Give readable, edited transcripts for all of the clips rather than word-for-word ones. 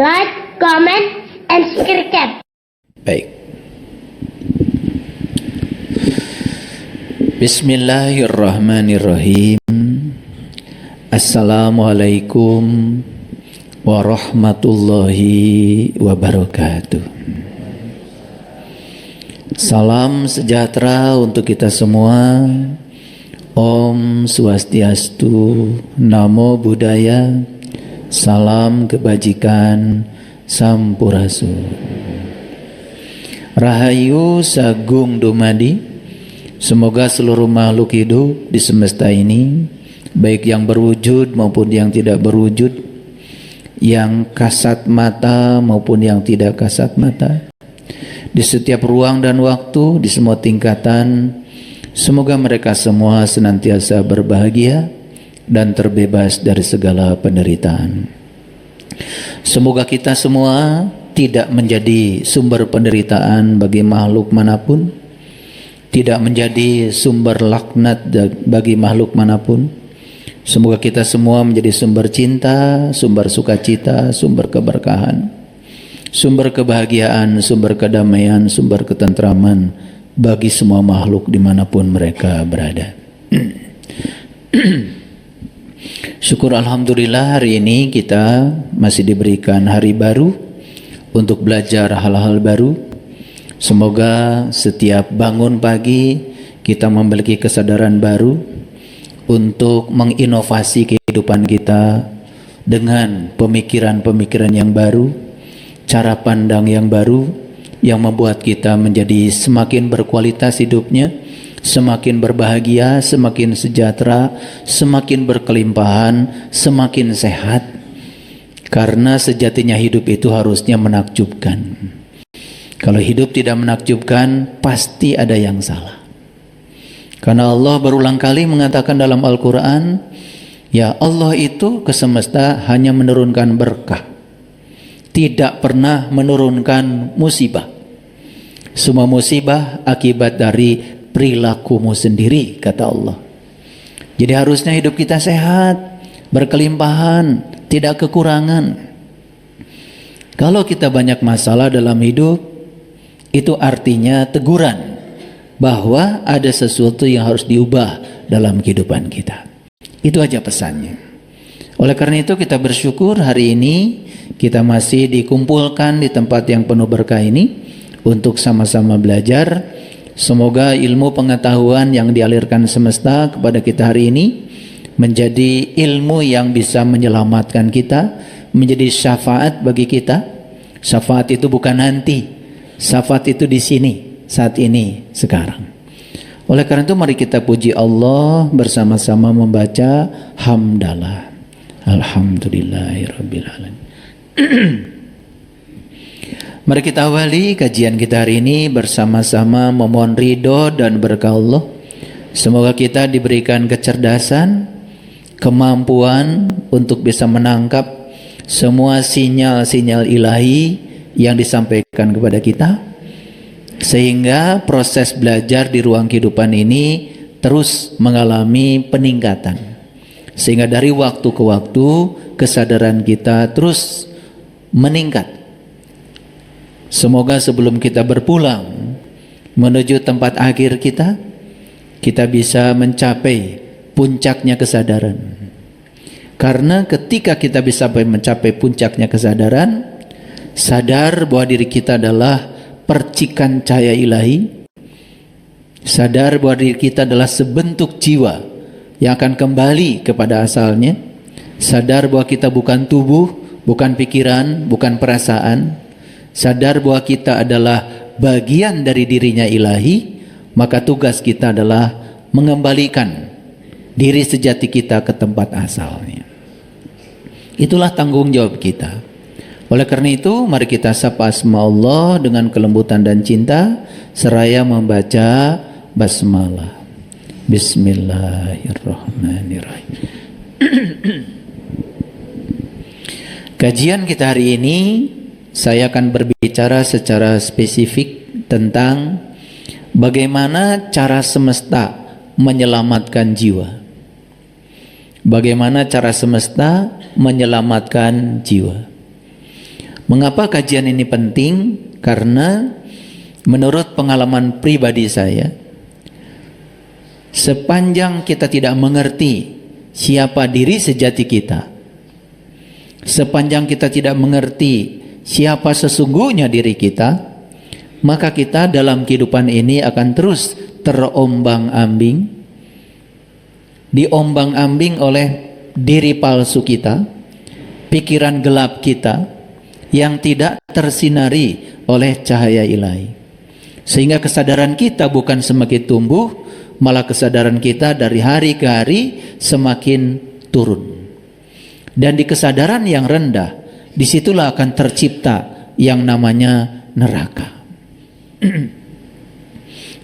like, comment, and subscribe. Baik. Bismillahirrahmanirrahim. Assalamualaikum warahmatullahi wabarakatuh. Salam sejahtera untuk kita semua. Om Swastiastu, Namo Buddhaya, salam kebajikan, Sampurasun. Rahayu Sagung Dumadi. Semoga seluruh makhluk hidup di semesta ini, baik yang berwujud maupun yang tidak berwujud, yang kasat mata maupun yang tidak kasat mata, di setiap ruang dan waktu, di semua tingkatan, semoga mereka semua senantiasa berbahagia dan terbebas dari segala penderitaan. Semoga kita semua tidak menjadi sumber penderitaan bagi makhluk manapun, tidak menjadi sumber laknat bagi makhluk manapun. Semoga kita semua menjadi sumber cinta, sumber sukacita, sumber keberkahan, sumber kebahagiaan, sumber kedamaian, sumber ketentraman bagi semua makhluk dimanapun mereka berada. Syukur alhamdulillah, hari ini kita masih diberikan hari baru untuk belajar hal-hal baru. Semoga setiap bangun pagi kita memiliki kesadaran baru untuk menginovasi kehidupan kita dengan pemikiran-pemikiran yang baru, cara pandang yang baru, yang membuat kita menjadi semakin berkualitas hidupnya, semakin berbahagia, semakin sejahtera, semakin berkelimpahan, semakin sehat. Karena sejatinya hidup itu harusnya menakjubkan. Kalau hidup tidak menakjubkan, pasti ada yang salah. Karena Allah berulang kali mengatakan dalam Al-Quran, ya Allah itu ke semesta hanya menurunkan berkah, tidak pernah menurunkan musibah. Semua musibah akibat dari perilakumu sendiri, kata Allah. Jadi harusnya hidup kita sehat, berkelimpahan, tidak kekurangan. Kalau kita banyak masalah dalam hidup, itu artinya teguran bahwa ada sesuatu yang harus diubah dalam kehidupan kita. Itu aja pesannya. Oleh karena itu kita bersyukur hari ini kita masih dikumpulkan di tempat yang penuh berkah ini untuk sama-sama belajar. Semoga ilmu pengetahuan yang dialirkan semesta kepada kita hari ini menjadi ilmu yang bisa menyelamatkan kita, menjadi syafaat bagi kita. Syafaat itu bukan nanti, syafaat itu di sini, saat ini, sekarang. Oleh karena itu mari kita puji Allah bersama-sama membaca hamdalah. Alhamdulillahirabbil alamin. Mari kita awali kajian kita hari ini bersama-sama memohon ridho dan berkah Allah. Semoga kita diberikan kecerdasan, kemampuan untuk bisa menangkap semua sinyal-sinyal ilahi yang disampaikan kepada kita, sehingga proses belajar di ruang kehidupan ini terus mengalami peningkatan, sehingga dari waktu ke waktu kesadaran kita terus meningkat. Semoga sebelum kita berpulang menuju tempat akhir kita, kita bisa mencapai puncaknya kesadaran. Karena ketika kita bisa mencapai puncaknya kesadaran, sadar bahwa diri kita adalah percikan cahaya ilahi, sadar bahwa diri kita adalah sebentuk jiwa yang akan kembali kepada asalnya, sadar bahwa kita bukan tubuh, bukan pikiran, bukan perasaan, sadar bahwa kita adalah bagian dari dirinya ilahi, maka tugas kita adalah mengembalikan diri sejati kita ke tempat asalnya. Itulah tanggung jawab kita. Oleh karena itu, mari kita sapa asma Allah dengan kelembutan dan cinta, seraya membaca basmalah. Bismillahirrahmanirrahim. Kajian kita hari ini, saya akan berbicara secara spesifik tentang bagaimana cara semesta menyelamatkan jiwa. Bagaimana cara semesta menyelamatkan jiwa. Mengapa kajian ini penting? Karena menurut pengalaman pribadi saya, sepanjang kita tidak mengerti siapa diri sejati kita, sepanjang kita tidak mengerti siapa sesungguhnya diri kita, maka kita dalam kehidupan ini akan terus terombang-ambing, diombang-ambing oleh diri palsu kita, pikiran gelap kita yang tidak tersinari oleh cahaya ilahi. Sehingga kesadaran kita bukan semakin tumbuh, malah kesadaran kita dari hari ke hari semakin turun. Dan di kesadaran yang rendah, disitulah akan tercipta yang namanya neraka.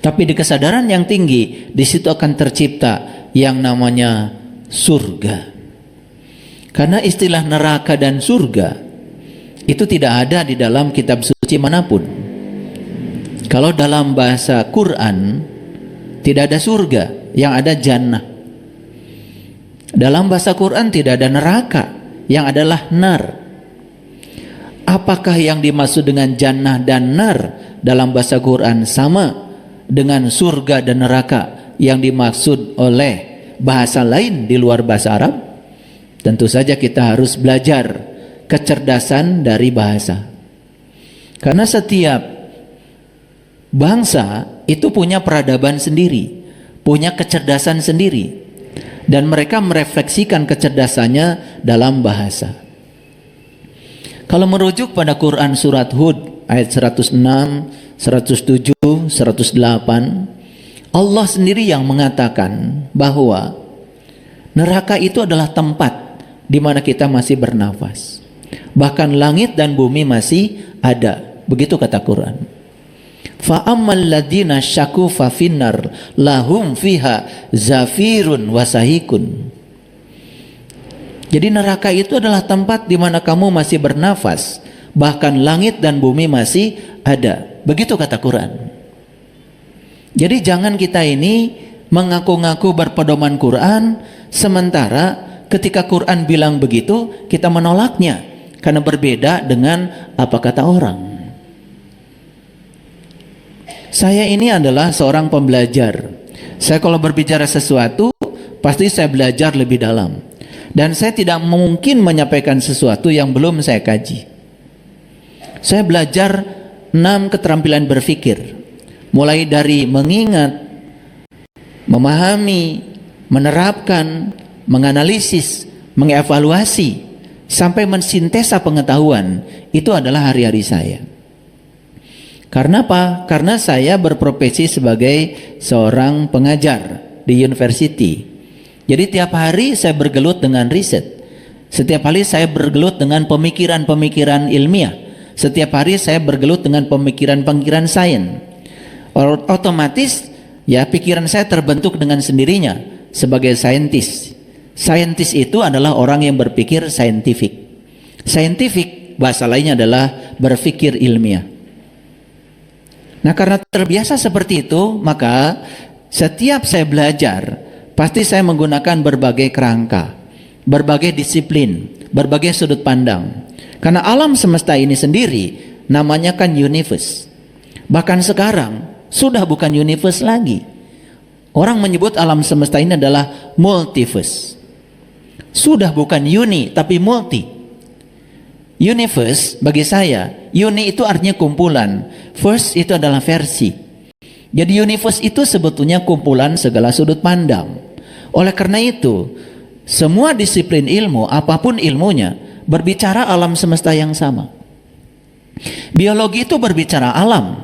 Tapi di kesadaran yang tinggi, di situ akan tercipta yang namanya surga. Karena istilah neraka dan surga itu tidak ada di dalam kitab suci manapun. Kalau dalam bahasa Quran tidak ada surga, yang ada jannah. Dalam bahasa Quran tidak ada neraka, yang adalah nar. Apakah yang dimaksud dengan jannah dan nar dalam bahasa Quran sama dengan surga dan neraka yang dimaksud oleh bahasa lain di luar bahasa Arab? Tentu saja kita harus belajar kecerdasan dari bahasa. Karena setiap bangsa itu punya peradaban sendiri, punya kecerdasan sendiri, dan mereka merefleksikan kecerdasannya dalam bahasa. Kalau merujuk pada Quran surat Hud ayat 106, 107, 108, Allah sendiri yang mengatakan bahwa neraka itu adalah tempat di mana kita masih bernafas. Bahkan langit dan bumi masih ada. Begitu kata Quran. Fa ammal ladzina syaku fa finnar lahum fiha zafirun wasahikun. Jadi neraka itu adalah tempat di mana kamu masih bernafas, bahkan langit dan bumi masih ada. Begitu kata Quran. Jadi jangan kita ini mengaku-ngaku berpedoman Quran, sementara ketika Quran bilang begitu, kita menolaknya karena berbeda dengan apa kata orang. Saya ini adalah seorang pembelajar. Saya kalau berbicara sesuatu, pasti saya belajar lebih dalam. Dan saya tidak mungkin menyampaikan sesuatu yang belum saya kaji. Saya belajar 6 keterampilan berpikir. Mulai dari mengingat, memahami, menerapkan, menganalisis, mengevaluasi, sampai mensintesa pengetahuan. Itu adalah hari-hari saya. Karena apa? Karena saya berprofesi sebagai seorang pengajar di university. Jadi tiap hari saya bergelut dengan riset. Setiap hari saya bergelut dengan pemikiran-pemikiran ilmiah. Setiap hari saya bergelut dengan pemikiran-pemikiran sains. Otomatis ya pikiran saya terbentuk dengan sendirinya sebagai saintis. Saintis itu adalah orang yang berpikir saintifik. Saintifik bahasa lainnya adalah berpikir ilmiah. Nah, karena terbiasa seperti itu, maka setiap saya belajar, pasti saya menggunakan berbagai kerangka, berbagai disiplin, berbagai sudut pandang. Karena alam semesta ini sendiri namanya kan universe. Bahkan sekarang sudah bukan universe lagi. Orang menyebut alam semesta ini adalah multiverse. Sudah bukan uni tapi multi. Universe bagi saya, uni itu artinya kumpulan, verse itu adalah versi. Jadi universe itu sebetulnya kumpulan segala sudut pandang. Oleh karena itu, semua disiplin ilmu, apapun ilmunya, berbicara alam semesta yang sama. Biologi itu berbicara alam,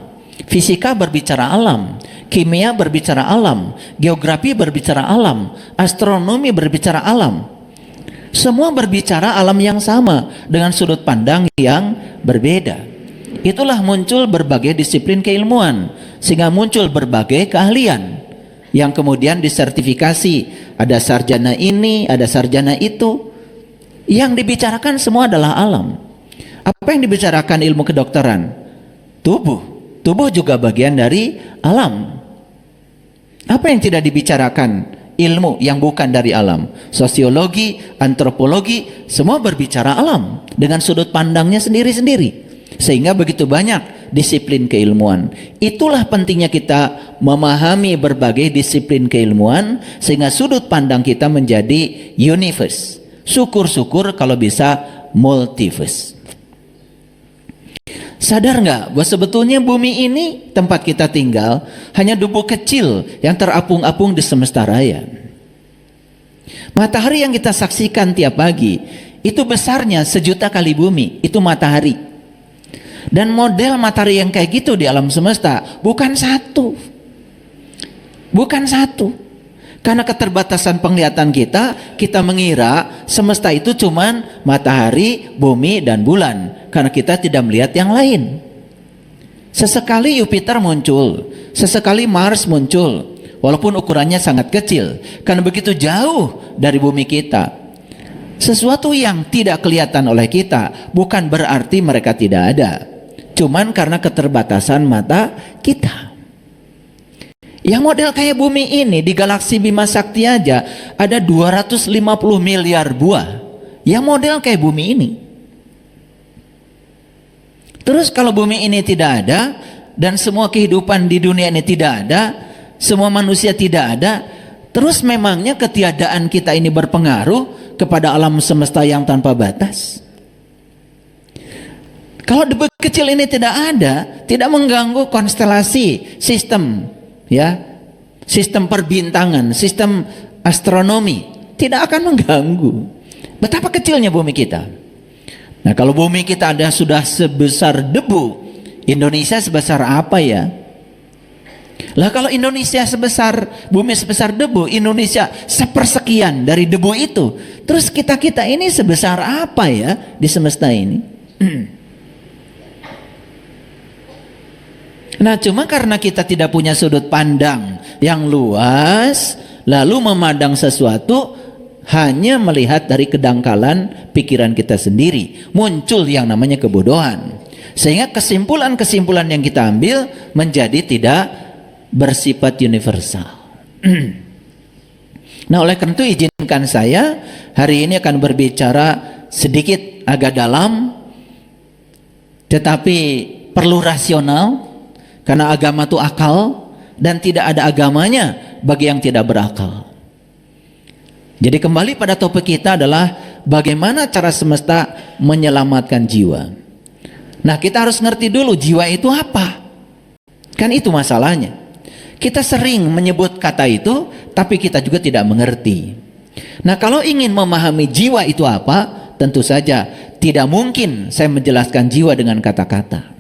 fisika berbicara alam, kimia berbicara alam, geografi berbicara alam, astronomi berbicara alam. Semua berbicara alam yang sama dengan sudut pandang yang berbeda. Itulah muncul berbagai disiplin keilmuan, sehingga muncul berbagai keahlian yang kemudian disertifikasi. Ada sarjana ini, ada sarjana itu. Yang dibicarakan semua adalah alam. Apa yang dibicarakan ilmu kedokteran? Tubuh. Tubuh juga bagian dari alam. Apa yang tidak dibicarakan ilmu yang bukan dari alam. Sosiologi, antropologi, semua berbicara alam dengan sudut pandangnya sendiri-sendiri. Sehingga begitu banyak disiplin keilmuan. Itulah pentingnya kita memahami berbagai disiplin keilmuan sehingga sudut pandang kita menjadi universe. Syukur-syukur kalau bisa multiverse. Sadar nggak bahwa sebetulnya bumi ini tempat kita tinggal hanya debu kecil yang terapung-apung di semesta raya. Matahari yang kita saksikan tiap pagi itu besarnya 1.000.000 kali bumi, itu matahari. Dan model matahari yang kayak gitu di alam semesta bukan satu. Bukan satu. Karena keterbatasan penglihatan kita mengira semesta itu cuman matahari, bumi, dan bulan. Karena kita tidak melihat yang lain. Sesekali Jupiter muncul, sesekali Mars muncul, walaupun ukurannya sangat kecil. Karena begitu jauh dari bumi kita. Sesuatu yang tidak kelihatan oleh kita bukan berarti mereka tidak ada. Cuman karena keterbatasan mata kita. Yang model kayak bumi ini di galaksi Bima Sakti aja ada 250 miliar buah. Yang model kayak bumi ini. Terus kalau bumi ini tidak ada dan semua kehidupan di dunia ini tidak ada, semua manusia tidak ada, terus memangnya ketiadaan kita ini berpengaruh kepada alam semesta yang tanpa batas? Kalau debu kecil ini tidak ada, tidak mengganggu konstelasi, sistem, ya, sistem perbintangan, sistem astronomi, tidak akan mengganggu. Betapa kecilnya bumi kita. Nah, kalau bumi kita ada sudah sebesar debu, Indonesia sebesar apa ya? Lah kalau Indonesia sebesar bumi sebesar debu, Indonesia sepersekian dari debu itu, terus kita ini sebesar apa ya di semesta ini? Nah, cuma karena kita tidak punya sudut pandang yang luas, lalu memandang sesuatu hanya melihat dari kedangkalan pikiran kita sendiri, muncul yang namanya kebodohan. Sehingga kesimpulan-kesimpulan yang kita ambil menjadi tidak bersifat universal. Nah, oleh karena itu izinkan saya hari ini akan berbicara sedikit agak dalam, tetapi perlu rasional. Karena agama itu akal dan tidak ada agamanya bagi yang tidak berakal. Jadi kembali pada topik kita adalah bagaimana cara semesta menyelamatkan jiwa. Nah, kita harus ngerti dulu jiwa itu apa. Kan itu masalahnya. Kita sering menyebut kata itu, tapi kita juga tidak mengerti. Nah, kalau ingin memahami jiwa itu apa, tentu saja tidak mungkin saya menjelaskan jiwa dengan kata-kata.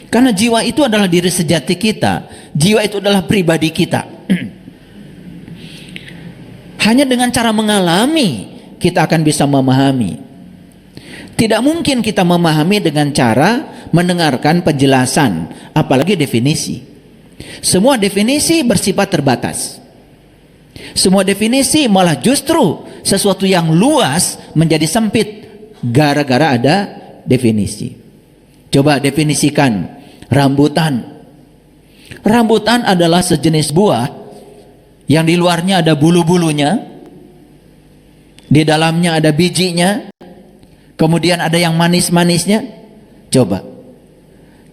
Karena jiwa itu adalah diri sejati kita. Jiwa itu adalah pribadi kita. Hanya dengan cara mengalami kita akan bisa memahami. Tidak mungkin kita memahami dengan cara mendengarkan penjelasan, apalagi definisi. Semua definisi bersifat terbatas. Semua definisi malah justru sesuatu yang luas menjadi sempit gara-gara ada definisi. Coba definisikan rambutan. Rambutan adalah sejenis buah yang di luarnya ada bulu-bulunya, di dalamnya ada bijinya, kemudian ada yang manis-manisnya. Coba,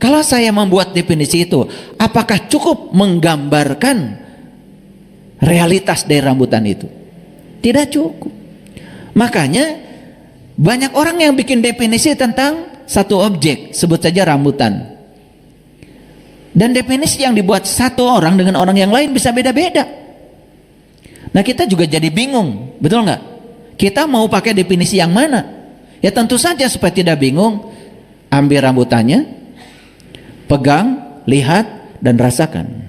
kalau saya membuat definisi itu, apakah cukup menggambarkan realitas dari rambutan itu? Tidak cukup. Makanya banyak orang yang bikin definisi tentang satu objek, sebut saja rambutan. Dan definisi yang dibuat satu orang dengan orang yang lain bisa beda-beda. Nah, kita juga jadi bingung, betul nggak? Kita mau pakai definisi yang mana? Ya tentu saja supaya tidak bingung, ambil rambutannya, pegang, lihat, dan rasakan.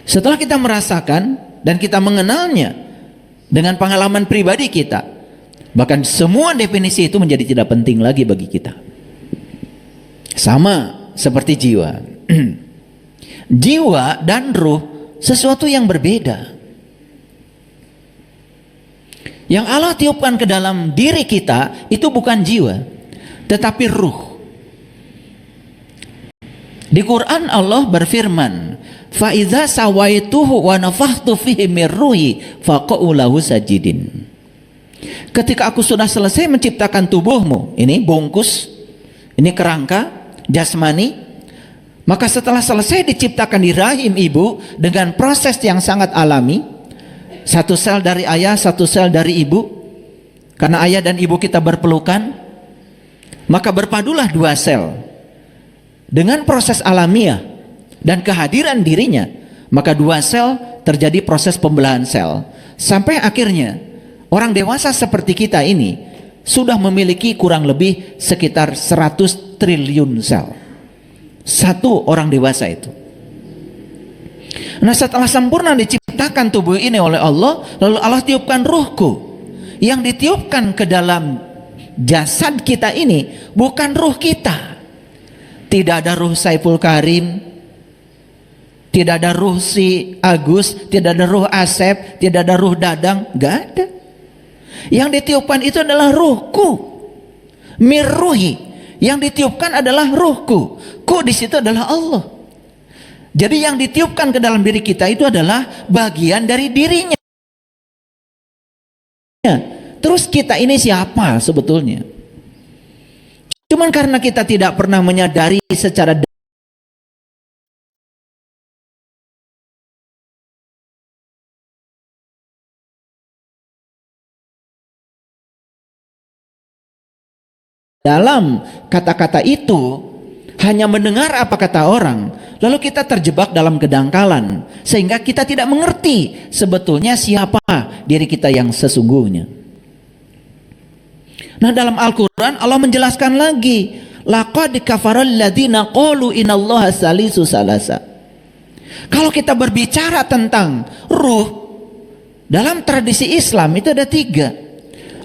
Setelah kita merasakan dan kita mengenalnya dengan pengalaman pribadi kita, bahkan semua definisi itu menjadi tidak penting lagi bagi kita. Sama seperti jiwa. Jiwa dan ruh sesuatu yang berbeda. Yang Allah tiupkan ke dalam diri kita itu bukan jiwa, tetapi ruh. Di Quran Allah berfirman, "Fa idza sawaituhu wa nafakhtu fihi mir ruhi faqa'u lahu sajidin." Ketika aku sudah selesai menciptakan tubuhmu, ini bungkus, ini kerangka jasmani, maka setelah selesai diciptakan di rahim ibu dengan proses yang sangat alami, satu sel dari ayah, satu sel dari ibu, karena ayah dan ibu kita berpelukan, maka berpadulah dua sel dengan proses alamiah dan kehadiran dirinya, maka dua sel terjadi proses pembelahan sel sampai akhirnya orang dewasa seperti kita ini sudah memiliki kurang lebih sekitar 100 triliun sel. Satu orang dewasa itu. Nah, setelah sempurna diciptakan tubuh ini oleh Allah, lalu Allah tiupkan ruhku. Yang ditiupkan ke dalam jasad kita ini bukan ruh kita. Tidak ada ruh Saiful Karim, tidak ada ruh si Agus, tidak ada ruh Asep, tidak ada ruh Dadang, gak ada. Yang ditiupkan itu adalah ruhku, mirruhi. Yang ditiupkan adalah ruhku. Ku di situ adalah Allah. Jadi yang ditiupkan ke dalam diri kita itu adalah bagian dari dirinya. Terus kita ini siapa sebetulnya? Cuman karena kita tidak pernah menyadari secara dalam kata-kata itu, hanya mendengar apa kata orang, lalu kita terjebak dalam kedangkalan sehingga kita tidak mengerti sebetulnya siapa diri kita yang sesungguhnya. Nah, dalam Al-Quran Allah menjelaskan lagi, laqad kafaral ladzina qalu innallaha salisu salasa. Kalau kita berbicara tentang ruh dalam tradisi Islam itu ada tiga.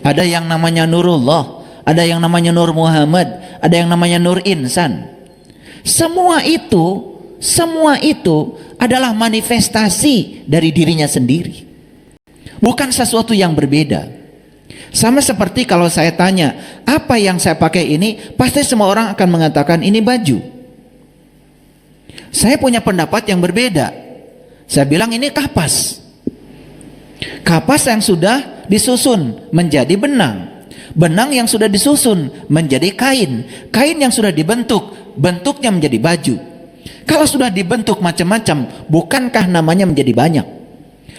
Ada yang namanya Nurullah, ada yang namanya Nur Muhammad, ada yang namanya Nur Insan. Semua itu adalah manifestasi dari dirinya sendiri, bukan sesuatu yang berbeda. Sama seperti kalau saya tanya, apa yang saya pakai ini, pasti semua orang akan mengatakan ini baju. Saya punya pendapat yang berbeda. Saya bilang ini kapas. Kapas yang sudah disusun menjadi benang. Benang yang sudah disusun menjadi kain. Kain yang sudah dibentuk, bentuknya menjadi baju. Kalau sudah dibentuk macam-macam, bukankah namanya menjadi banyak?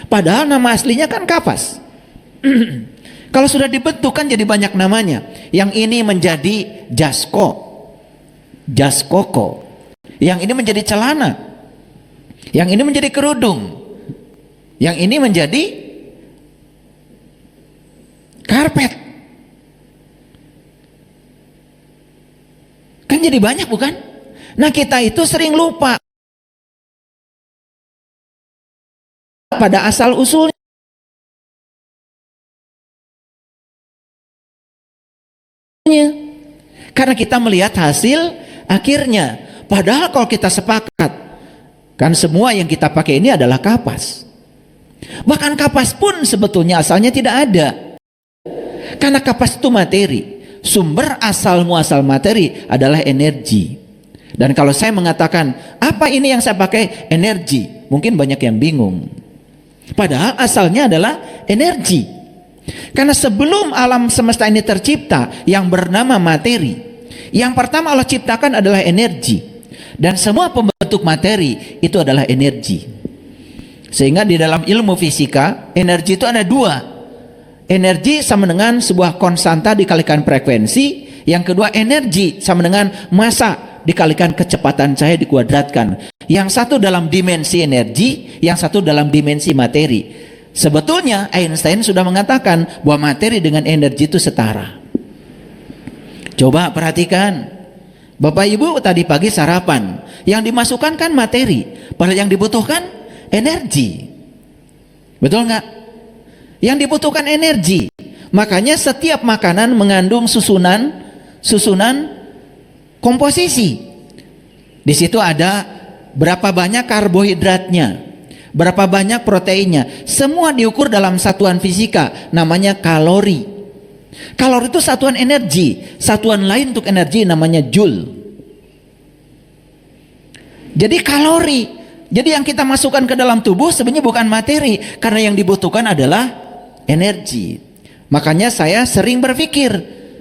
Padahal nama aslinya kan kapas. Kalau sudah dibentuk kan jadi banyak namanya. Yang ini menjadi jaskoko. Yang ini menjadi celana. Yang ini menjadi kerudung. Yang ini menjadi karpet. Kan jadi banyak, bukan? Nah, kita itu sering lupa pada asal usulnya. Karena kita melihat hasil akhirnya. Padahal kalau kita sepakat, kan semua yang kita pakai ini adalah kapas. Bahkan kapas pun sebetulnya asalnya tidak ada. Karena kapas itu materi. Sumber asal muasal materi adalah energi. Dan kalau saya mengatakan, apa ini yang saya pakai? Energi. Mungkin banyak yang bingung. Padahal asalnya adalah energi. Karena sebelum alam semesta ini tercipta yang bernama materi, yang pertama Allah ciptakan adalah energi. Dan semua pembentuk materi itu adalah energi. Sehingga di dalam ilmu fisika, energi itu ada dua. Energi sama dengan sebuah konstanta dikalikan frekuensi. Yang kedua, energi sama dengan massa dikalikan kecepatan cahaya dikuadratkan. Yang satu dalam dimensi energi, yang satu dalam dimensi materi. Sebetulnya Einstein sudah mengatakan bahwa materi dengan energi itu setara. Coba perhatikan, Bapak Ibu tadi pagi sarapan, yang dimasukkan kan materi, padahal yang dibutuhkan energi. Betul nggak? Yang dibutuhkan energi. Makanya setiap makanan mengandung susunan komposisi. Di situ ada berapa banyak karbohidratnya, berapa banyak proteinnya. Semua diukur dalam satuan fisika, namanya kalori. Kalori itu satuan energi. Satuan lain untuk energi namanya joule. Jadi kalori. Jadi yang kita masukkan ke dalam tubuh sebenarnya bukan materi, karena yang dibutuhkan adalah energi. Makanya saya sering berpikir,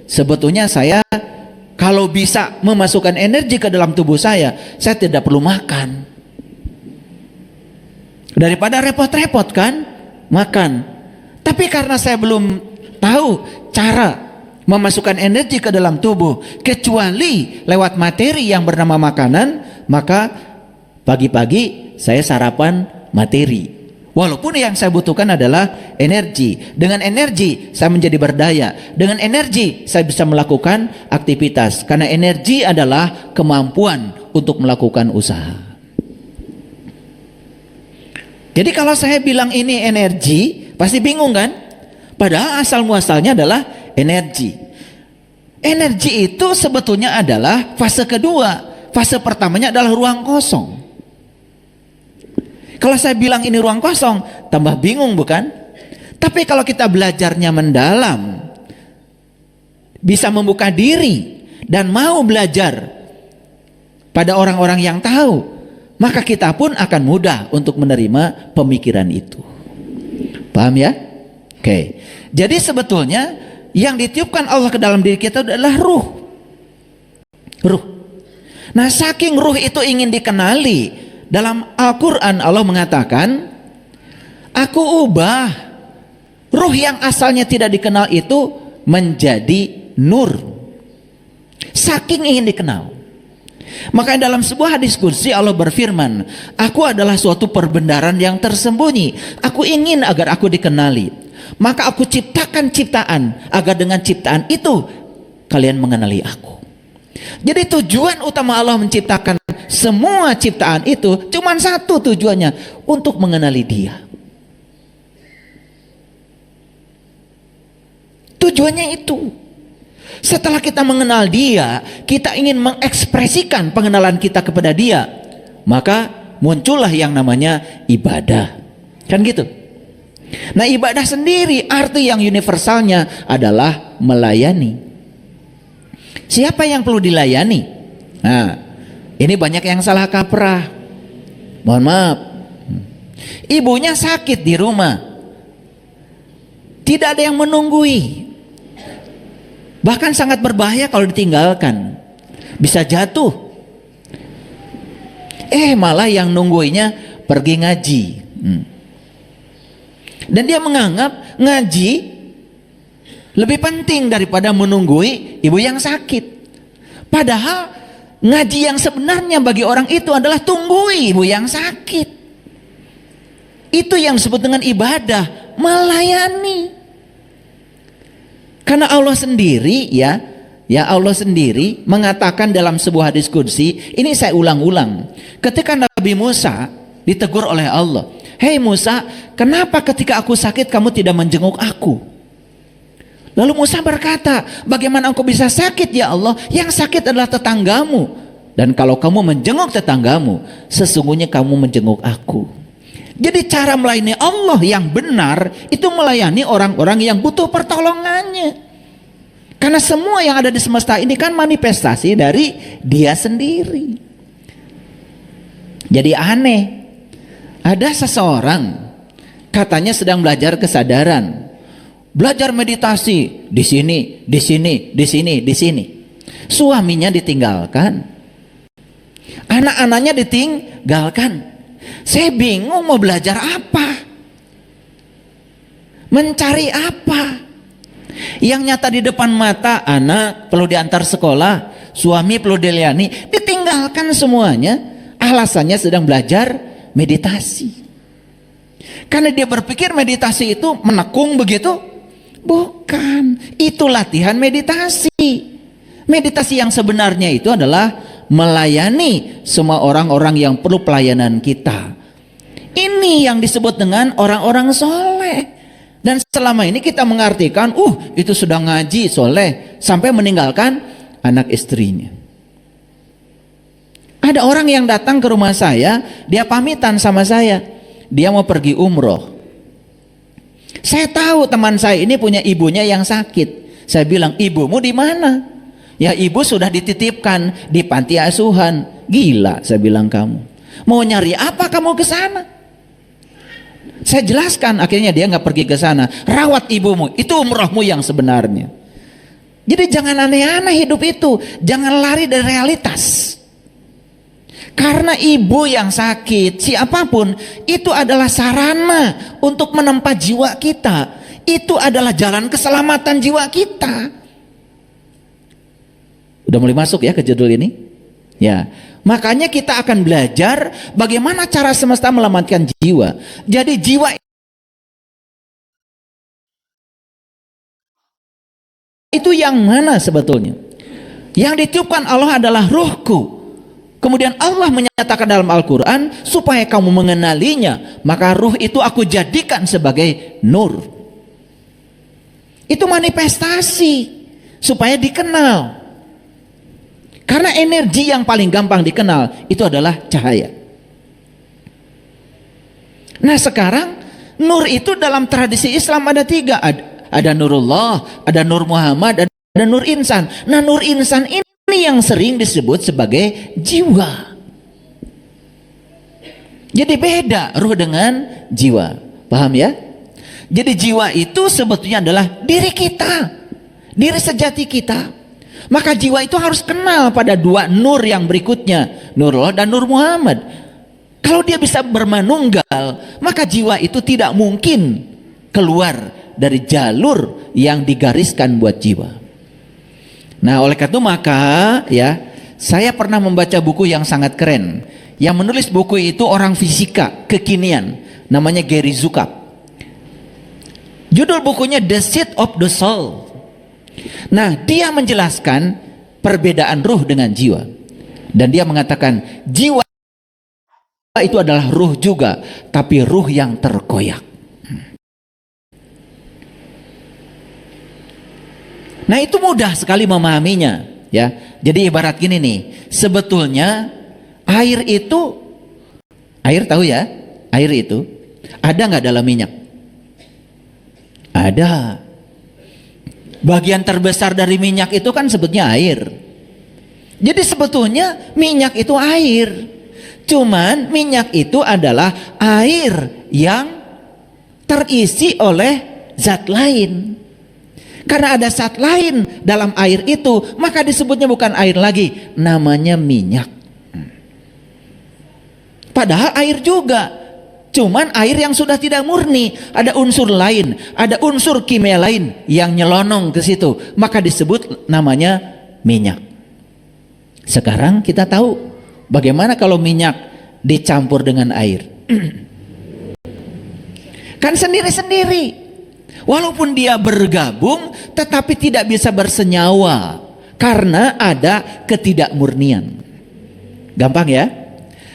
sebetulnya saya kalau bisa memasukkan energi ke dalam tubuh saya tidak perlu makan. Daripada repot-repot kan makan. Tapi karena saya belum tahu cara memasukkan energi ke dalam tubuh kecuali lewat materi yang bernama makanan, maka pagi-pagi saya sarapan materi. Walaupun yang saya butuhkan adalah energi. Dengan energi saya menjadi berdaya. Dengan energi saya bisa melakukan aktivitas. Karena energi adalah kemampuan untuk melakukan usaha. Jadi kalau saya bilang ini energi, pasti bingung kan? Padahal asal muasalnya adalah energi. Energi itu sebetulnya adalah fase kedua. Fase pertamanya adalah ruang kosong. Kalau saya bilang ini ruang kosong, tambah bingung bukan? Tapi kalau kita belajarnya mendalam, bisa membuka diri dan mau belajar pada orang-orang yang tahu, maka kita pun akan mudah untuk menerima pemikiran itu. Paham ya? Oke. Jadi sebetulnya yang ditiupkan Allah ke dalam diri kita adalah ruh. Ruh. Nah, saking ruh itu ingin dikenali, dalam Al-Quran Allah mengatakan, aku ubah ruh yang asalnya tidak dikenal itu menjadi nur. Saking ingin dikenal. Maka dalam sebuah hadis qudsi Allah berfirman, aku adalah suatu perbendaharaan yang tersembunyi. Aku ingin agar aku dikenali. Maka aku ciptakan ciptaan agar dengan ciptaan itu kalian mengenali aku. Jadi tujuan utama Allah menciptakan semua ciptaan itu cuma satu tujuannya, untuk mengenali Dia. Tujuannya itu. Setelah kita mengenal Dia, kita ingin mengekspresikan pengenalan kita kepada Dia, maka muncullah yang namanya ibadah. Kan gitu. Nah, ibadah sendiri arti yang universalnya adalah melayani. Siapa yang perlu dilayani? Nah, ini banyak yang salah kaprah. Mohon maaf. Ibunya sakit di rumah, tidak ada yang menunggui. Bahkan sangat berbahaya kalau ditinggalkan, bisa jatuh. Malah yang nungguinya pergi ngaji. Dan dia menganggap ngaji lebih penting daripada menunggui ibu yang sakit. Padahal ngaji yang sebenarnya bagi orang itu adalah tunggui ibu yang sakit. Itu yang disebut dengan ibadah, melayani. Karena Allah sendiri ya Allah sendiri mengatakan dalam sebuah hadis qudsi, ini saya ulang-ulang. Ketika Nabi Musa ditegur oleh Allah, "Hei Musa, kenapa ketika aku sakit kamu tidak menjenguk aku?" Lalu Musa berkata, "Bagaimana engkau bisa sakit ya Allah? Yang sakit adalah tetanggamu. Dan kalau kamu menjenguk tetanggamu, sesungguhnya kamu menjenguk aku." Jadi cara melayani Allah yang benar itu melayani orang-orang yang butuh pertolongannya. Karena semua yang ada di semesta ini kan manifestasi dari Dia sendiri. Jadi aneh, ada seseorang katanya sedang belajar kesadaran, belajar meditasi di sini, di sini, di sini, di sini. Suaminya ditinggalkan, anak-anaknya ditinggalkan. Saya bingung mau belajar apa, mencari apa. Yang nyata di depan mata, anak perlu diantar sekolah, suami perlu dilayani, ditinggalkan semuanya. Alasannya sedang belajar meditasi. Karena dia berpikir meditasi itu menekung begitu. Bukan, itu latihan meditasi. Meditasi yang sebenarnya itu adalah melayani semua orang-orang yang perlu pelayanan kita. Ini yang disebut dengan orang-orang soleh. Dan selama ini kita mengartikan, itu sudah ngaji soleh, sampai meninggalkan anak istrinya. Ada orang yang datang ke rumah saya, dia pamitan sama saya, dia mau pergi umroh. Saya tahu teman saya ini punya ibunya yang sakit. Saya bilang, ibumu di mana? Ya, ibu sudah dititipkan di panti asuhan. Gila, saya bilang kamu. Mau nyari apa kamu ke sana? Saya jelaskan, akhirnya dia nggak pergi ke sana. Rawat ibumu, itu umrohmu yang sebenarnya. Jadi jangan aneh-aneh hidup itu, jangan lari dari realitas. Karena ibu yang sakit, siapapun, itu adalah sarana untuk menempa jiwa kita. Itu adalah jalan keselamatan jiwa kita. Udah mulai masuk ya ke judul ini? Ya, makanya kita akan belajar bagaimana cara semesta menyelamatkan jiwa. Jadi jiwa itu yang mana sebetulnya? Yang ditiupkan Allah adalah ruhku. Kemudian Allah menyatakan dalam Al-Quran, supaya kamu mengenalinya, maka ruh itu aku jadikan sebagai nur. Itu manifestasi supaya dikenal. Karena energi yang paling gampang dikenal itu adalah cahaya. Nah sekarang nur itu dalam tradisi Islam ada tiga. Ada Nurullah, ada Nur Muhammad, ada Nur Insan. Nah Nur Insan ini yang sering disebut sebagai jiwa. Jadi beda ruh dengan jiwa. Paham ya? Jadi jiwa itu sebetulnya adalah diri kita, diri sejati kita. Maka jiwa itu harus kenal pada dua nur yang berikutnya, Nurullah dan Nur Muhammad. Kalau dia bisa bermanunggal, maka jiwa itu tidak mungkin keluar dari jalur yang digariskan buat jiwa. Nah oleh karena itu maka ya, saya pernah membaca buku yang sangat keren. Yang menulis buku itu orang fisika kekinian, namanya Gary Zukav. Judul bukunya The Seat of the Soul. Nah dia menjelaskan perbedaan ruh dengan jiwa. Dan dia mengatakan jiwa itu adalah ruh juga, tapi ruh yang terkoyak. Nah itu mudah sekali memahaminya ya. Jadi ibarat gini nih, sebetulnya air itu, air tahu ya, air itu ada nggak dalam minyak? Ada. Bagian terbesar dari minyak itu kan sebetulnya air. Jadi sebetulnya minyak itu air. Cuman minyak itu adalah air yang terisi oleh zat lain. Karena ada zat lain dalam air itu, maka disebutnya bukan air lagi, namanya minyak. Padahal air juga, cuman air yang sudah tidak murni, ada unsur lain, ada unsur kimia lain yang nyelonong ke situ, maka disebut namanya minyak. Sekarang kita tahu bagaimana kalau minyak dicampur dengan air. Kan sendiri-sendiri. Walaupun dia bergabung, tetapi tidak bisa bersenyawa karena ada ketidakmurnian. Gampang ya?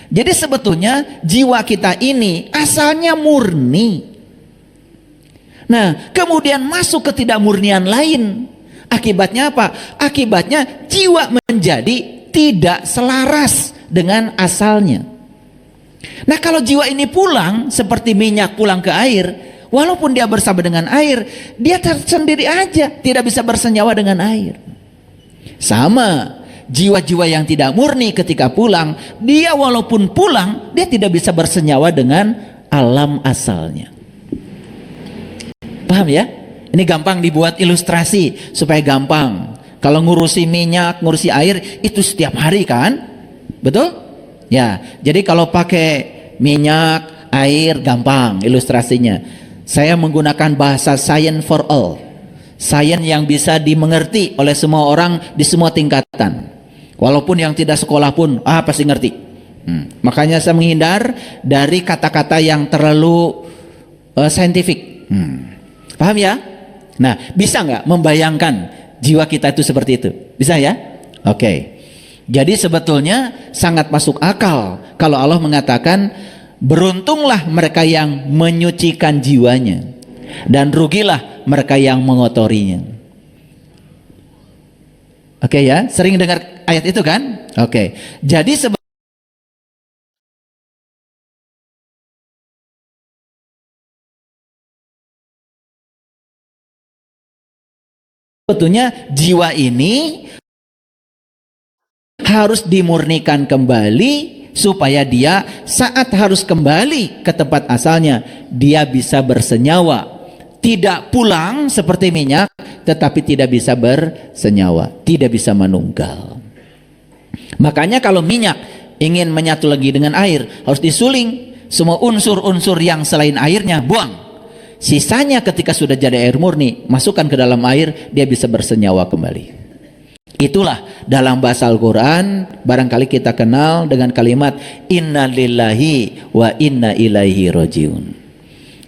Jadi sebetulnya jiwa kita ini asalnya murni. Nah, kemudian masuk ketidakmurnian lain. Akibatnya apa? Akibatnya jiwa menjadi tidak selaras dengan asalnya. Nah, kalau jiwa ini pulang seperti minyak pulang ke air, walaupun dia bersama dengan air, dia tersendiri aja, tidak bisa bersenyawa dengan air. Sama, jiwa-jiwa yang tidak murni ketika pulang, dia walaupun pulang, dia tidak bisa bersenyawa dengan alam asalnya. Paham ya? Ini gampang dibuat ilustrasi supaya gampang. Kalau ngurusi minyak, ngurusi air, itu setiap hari kan? Betul? Ya, jadi kalau pakai minyak, air, gampang ilustrasinya. Saya menggunakan bahasa science for all, science yang bisa dimengerti oleh semua orang di semua tingkatan, walaupun yang tidak sekolah pun pasti ngerti. Makanya saya menghindar dari kata-kata yang terlalu saintifik. Paham ya? Nah, bisa nggak membayangkan jiwa kita itu seperti itu? Bisa ya? Oke. Jadi sebetulnya sangat masuk akal kalau Allah mengatakan, beruntunglah mereka yang menyucikan jiwanya, dan rugilah mereka yang mengotorinya. Oke ya, sering dengar ayat itu kan? Oke. Jadi sebetulnya jiwa ini harus dimurnikan kembali supaya dia saat harus kembali ke tempat asalnya dia bisa bersenyawa, tidak pulang seperti minyak tetapi tidak bisa bersenyawa, tidak bisa menunggal. Makanya kalau minyak ingin menyatu lagi dengan air harus disuling, semua unsur-unsur yang selain airnya buang, sisanya ketika sudah jadi air murni masukkan ke dalam air, dia bisa bersenyawa kembali. Itulah dalam bahasa Al-Quran barangkali kita kenal dengan kalimat inna lillahi wa inna ilaihi rojiun.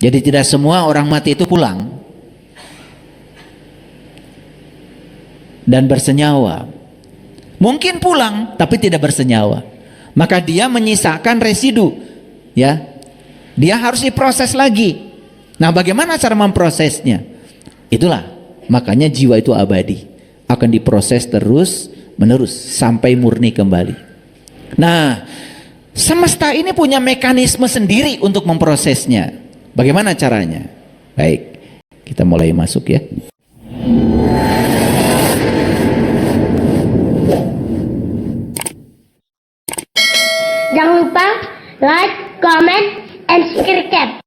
Jadi tidak semua orang mati itu pulang dan bersenyawa. Mungkin pulang tapi tidak bersenyawa, maka dia menyisakan residu, ya. Dia harus diproses lagi. Nah, bagaimana cara memprosesnya? Itulah makanya jiwa itu abadi, akan diproses terus menerus sampai murni kembali. Nah, semesta ini punya mekanisme sendiri untuk memprosesnya. Bagaimana caranya? Baik, kita mulai masuk ya. Jangan lupa like, comment, and subscribe.